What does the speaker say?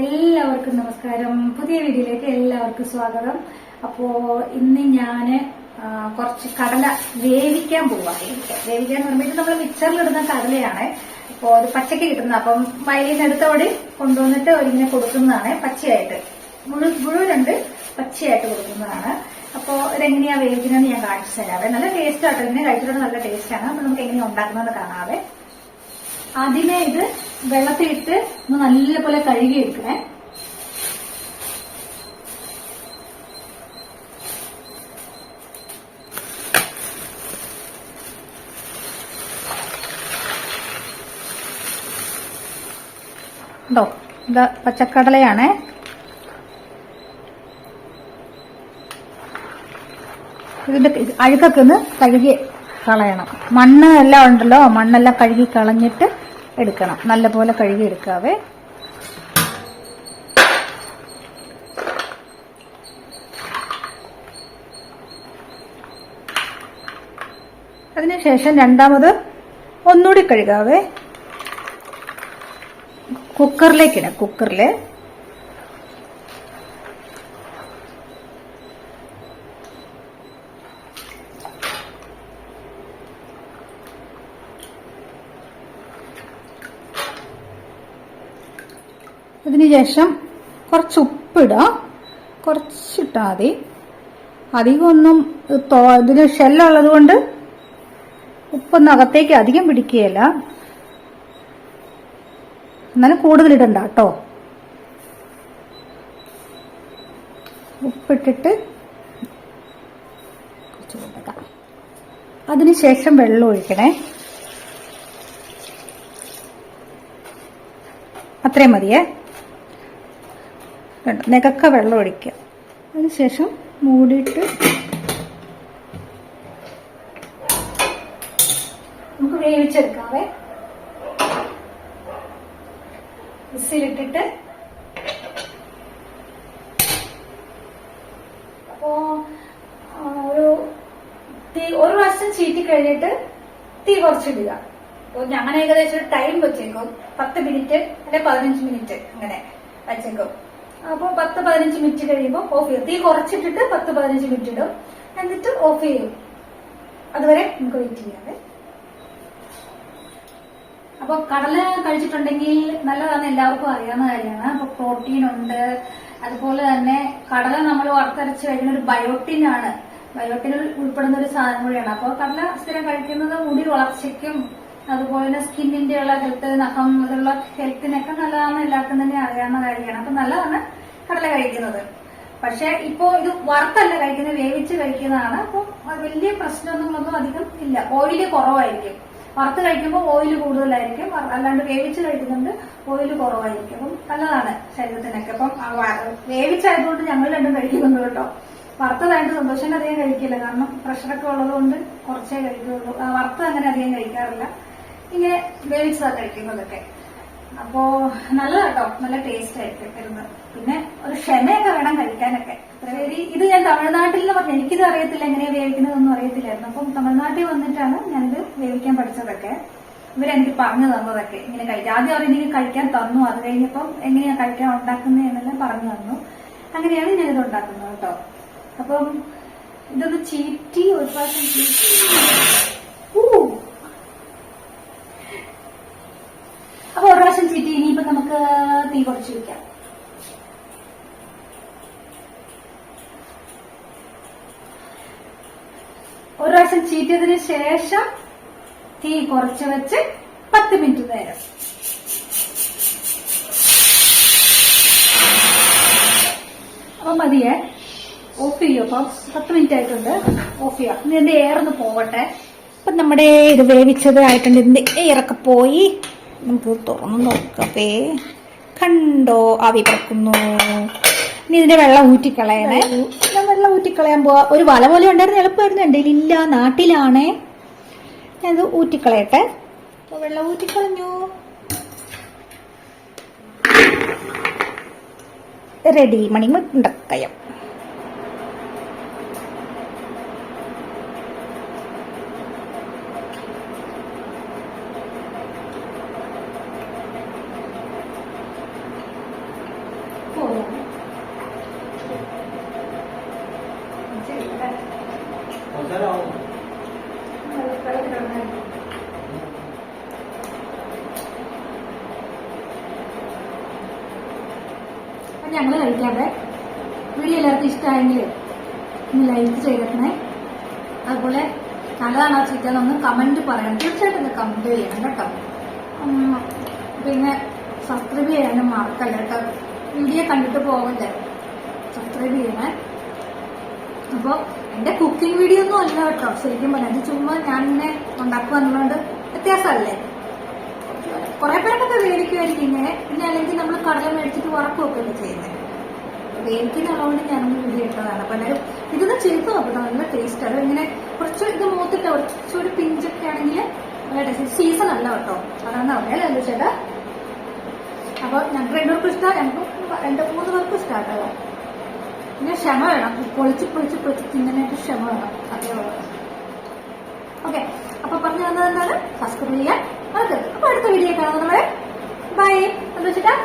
എല്ലാവർക്കും നമസ്കാരം. പുതിയ വീഡിയോയിലേക്ക് എല്ലാവർക്കും സ്വാഗതം. അപ്പോ ഇന്ന് ഞാന് കുറച്ച് കടല വേവിക്കാൻ പോവാണ്. വേവിക്കാൻ പറയുമ്പോൾ നമ്മൾ മിക്സറിലിടുന്ന കടലയാണ്. അപ്പോ അത് പച്ചക്ക് കിട്ടുന്ന, അപ്പം വയലിൽ നിന്ന് എടുത്തോടെ കൊണ്ടുവന്നിട്ട് ഒരിങ്ങനെ കൊടുക്കുന്നതാണ്. പച്ചയായിട്ട് മുഴുവനുണ്ട്, പച്ചയായിട്ട് കൊടുക്കുന്നതാണ്. അപ്പോ ഇതെങ്ങനെയാ വേവിക്കുന്നതെന്ന് ഞാൻ കാണിച്ചു തരാവേ. നല്ല ടേസ്റ്റ് ആട്ടോ, ഇങ്ങനെ കഴിച്ചിട്ട് നല്ല ടേസ്റ്റാണ്. അപ്പൊ നമുക്ക് എങ്ങനെയാ ഉണ്ടാക്കുന്നത് കാണാവേ. ആദ്യമേ ഇത് വെള്ളത്തിലിട്ട് ഒന്ന് നല്ലപോലെ കഴുകി എടുക്കണേ. ഇത് പച്ചക്കടലയാണ്. ഇതിന്റെ അഴുക്കൊക്കെ ഒന്ന് കഴുകി കളയണം. മണ്ണ് എല്ലാം ഉണ്ടല്ലോ, മണ്ണെല്ലാം കഴുകി കളഞ്ഞിട്ട് എടുക്കണം. നല്ലപോലെ കഴുകി എടുക്കാവേ. അതിനുശേഷം രണ്ടാമത് ഒന്നുകൂടി കഴുകാവേ. കുക്കറിലേക്കിടാം. കുക്കറില് അതിനുശേഷം കുറച്ച് ഉപ്പിടാം. കുറച്ചിട്ടാൽ മതി, അധികമൊന്നും. ഇതിന് ഷെല്ലുള്ളത് കൊണ്ട് ഉപ്പൊന്നും അകത്തേക്ക് അധികം പിടിക്കുകയില്ല. എന്നാലും കൂടുതലിടണ്ട കേട്ടോ. ഉപ്പിട്ടിട്ട് കുറച്ച് കൊടുക്കാം. അതിനുശേഷം വെള്ളം ഒഴിക്കണേ. അത്രയും മതിയേ. നികക്ക വെള്ളം ഒഴിക്കുക. അതിനുശേഷം മൂടിയിട്ട് നമുക്ക് വേവിച്ചെടുക്കാവേ. വിസിലിട്ടിട്ട് അപ്പോ ഒരു പ്രാവശ്യം ചീറ്റി കഴിഞ്ഞിട്ട് തീ കുറച്ചിടുക. അപ്പോൾ ഞാൻ ഏകദേശം ഒരു ടൈം വെച്ചേക്കും. 10 മിനിറ്റ് അല്ലെ 15 മിനിറ്റ് അങ്ങനെ വെച്ചേക്കും. അപ്പോൾ 10-15 മിനിറ്റ് കഴിയുമ്പോൾ ഓഫ് ചെയ്യും. തീ കുറച്ചിട്ടിട്ട് 10-15 മിനിറ്റ് ഇടും, എന്നിട്ട് ഓഫ് ചെയ്യും. അതുവരെ നമുക്ക് വെയിറ്റ് ചെയ്യാതെ. അപ്പൊ കടല കഴിച്ചിട്ടുണ്ടെങ്കിൽ നല്ലതാണ്, എല്ലാവർക്കും അറിയാവുന്ന കാര്യമാണ്. അപ്പൊ പ്രോട്ടീൻ ഉണ്ട്. അതുപോലെ തന്നെ കടല നമ്മൾ വറുത്തരച്ച് കഴിക്കുന്ന ഒരു ബയോട്ടിൻ ആണ്. ബയോട്ടിനിൽ ഉൾപ്പെടുന്ന ഒരു സാധനം കൂടിയാണ്. അപ്പോൾ കടല സ്ഥിരം കഴിക്കുന്നത് മുടി വളർച്ചയ്ക്കും അതുപോലെ തന്നെ സ്കിന്നിന്റെ ഉള്ള ഹെൽത്ത്, നഖം ഇതുള്ള ഹെൽത്തിനൊക്കെ നല്ലതാണെന്ന് എല്ലാവർക്കും തന്നെ അറിയാവുന്ന കാര്യമാണ്. അപ്പൊ നല്ലതാണ് കടല കഴിക്കുന്നത്. പക്ഷെ ഇപ്പോ ഇത് വറുത്തല്ല കഴിക്കുന്നത്, വേവിച്ച് കഴിക്കുന്നതാണ്. അപ്പൊ വലിയ പ്രശ്നമൊന്നും അധികം ഇല്ല. ഓയില് കുറവായിരിക്കും. വറുത്ത് കഴിക്കുമ്പോൾ ഓയില് കൂടുതലായിരിക്കും, അല്ലാണ്ട് വേവിച്ച് കഴിക്കുന്നുണ്ട് ഓയില് കുറവായിരിക്കും. അപ്പം നല്ലതാണ് ശരീരത്തിനൊക്കെ. അപ്പം വേവിച്ചായതുകൊണ്ട് ഞങ്ങൾ രണ്ടും കഴിക്കുന്നുണ്ട് കേട്ടോ. വറുത്തതായിട്ട് സന്തോഷം അധികം കഴിക്കില്ല, കാരണം പ്രഷറൊക്കെ ഉള്ളത് കൊണ്ട് കുറച്ചേ കഴിക്കുള്ളൂ. വറുത്ത് അങ്ങനെ അധികം കഴിക്കാറില്ല, ഇങ്ങനെ വേവിച്ചതാ കഴിക്കുന്നതൊക്കെ. അപ്പോ നല്ലതാട്ടോ, നല്ല ടേസ്റ്റ് ആയിരിക്കും വരുന്നത്. പിന്നെ ഒരു ക്ഷമയൊക്കെ വേണം കഴിക്കാനൊക്കെ. ഇത് ഞാൻ തമിഴ്നാട്ടിൽ നിന്ന് പറഞ്ഞു, എനിക്കിത് അറിയത്തില്ല, എങ്ങനെയാ വേവിക്കുന്നതൊന്നും അറിയത്തില്ലായിരുന്നു. അപ്പം തമിഴ്നാട്ടിൽ വന്നിട്ടാണ് ഞാനിത് വേവിക്കാൻ പഠിച്ചതൊക്കെ. ഇവരെനിക്ക് പറഞ്ഞു തന്നതൊക്കെ ഇങ്ങനെ കഴിക്കാം. ആദ്യം അവർ എനിക്ക് കഴിക്കാൻ തന്നു, അത് കഴിഞ്ഞപ്പം എങ്ങനെയാ കഴിക്കാൻ ഉണ്ടാക്കുന്നത് എന്നെല്ലാം പറഞ്ഞു തന്നു. അങ്ങനെയാണ് ഞാനിത് ഉണ്ടാക്കുന്നത് കേട്ടോ. അപ്പം ഇതൊന്ന് ചീറ്റി ഒരു പ്രാവശ്യം ചീറ്റി അപ്പൊ ഒരു പ്രാവശ്യം ചീറ്റി. ഇനിയിപ്പോ നമുക്ക് തീ കുറച്ച് വെക്കാം. ഒരു പ്രാവശ്യം ചീറ്റിയതിന് ശേഷം തീ കുറച്ച് വെച്ച് 10 മിനിറ്റ് നേരം. അപ്പൊ മതിയേ, ഓഫ് ചെയ്യും. അപ്പൊ 10 മിനിറ്റ് ആയിട്ടുണ്ട്, ഓഫ് ചെയ്യാം. ഇനി എന്റെ എയർ ഒന്ന് പോവട്ടെ. അപ്പൊ നമ്മുടെ ഇത് വേവിച്ചത് ആയിട്ടുണ്ട്. ഇതിന്റെ എയറൊക്കെ പോയി. നമുക്ക് തുറന്നു നോക്കേ. കണ്ടോ, ആവി പറക്കുന്നു. ഇനി ഇതിന്റെ വെള്ളം ഊറ്റിക്കളയണേ. വെള്ളം ഊറ്റിക്കളയാൻ പോവാ. ഒരു വല പോലെ ഉണ്ടായിരുന്നു, എളുപ്പമായിരുന്നു. എന്റെ ഇല്ല, നാട്ടിലാണേ. ഞാനിത് ഊറ്റിക്കളയട്ടെ. അപ്പൊ വെള്ളം ഊറ്റിക്കളഞ്ഞു. റെഡി മണിമുണ്ടക്കയം. ഞങ്ങൾ കഴിക്കാതെ. വീഡിയോ എല്ലാവർക്കും ഇഷ്ടമായെങ്കിൽ ഒന്ന് ലൈക്ക് ചെയ്തേക്കണേ. അതുപോലെ നല്ലതാണോ ചീത്തയെന്നൊന്ന് കമന്റ് പറയണം. തീർച്ചയായിട്ടും ഒന്ന് കമന്റ് ചെയ്യണം കേട്ടോ. പിന്നെ സബ്സ്ക്രൈബ് ചെയ്യാനും മറക്കല്ല കേട്ടോ. വീഡിയോ കണ്ടിട്ട് പോകല്ലേ, സബ്സ്ക്രൈബ് ചെയ്യണേ. അപ്പോൾ എന്റെ കുക്കിംഗ് വീഡിയോ ഒന്നും അല്ല കേട്ടോ. ശരിക്കും പറയാം, ഇത് ചുമ്മാ ഞാൻ ഇങ്ങനെ ഉണ്ടാക്കുക എന്നുള്ളത് വ്യത്യാസമല്ലേ. കുറെ പേരൊക്കെ വേടിക്കുമായിരിക്കും ഇങ്ങനെ. പിന്നെ അല്ലെങ്കിൽ നമ്മൾ കടല മേടിച്ചിട്ട് വറക്കുകയൊക്കെ ചെയ്യുന്നത്. വേവിക്കുന്നുള്ളതുകൊണ്ട് ഞാനൊന്ന് വീഡിയോ ഇട്ടതാണ്. അപ്പൊ എല്ലാവരും ഇതൊന്ന് ചെയ്ത് നോക്കട്ടോ, നല്ല ടേസ്റ്റ്. അത് ഇങ്ങനെ കുറച്ച് ഇത് മൂത്തിട്ട് കുറച്ചൊരു പിഞ്ചൊക്കെ ആണെങ്കിൽ നല്ല ടേസ്റ്റ്. സീസൺ അല്ല കേട്ടോ, അതാണ് പറഞ്ഞല്ലേ ചേട്ടാ. അപ്പൊ ഞങ്ങൾക്ക് 2 പേർക്കും ഇഷ്ടമാണ്, ഞങ്ങൾക്ക് 2-3 പേർക്കും ഇഷ്ടമാട്ടോ. പിന്നെ ക്ഷമ വേണം, പൊളിച്ച് തിന്നാനായിട്ട് ക്ഷമ വേണം, അതേ ഉള്ളൂ. ഓക്കെ, അപ്പൊ പറഞ്ഞു തന്നത് എന്താണ്, സബ്സ്ക്രൈബ് ചെയ്യാൻ മറക്കരുത്. അപ്പൊ അടുത്ത വീഡിയോ കാണാം നമ്മളെ. ബൈ, സന്തോഷിട്ടാ.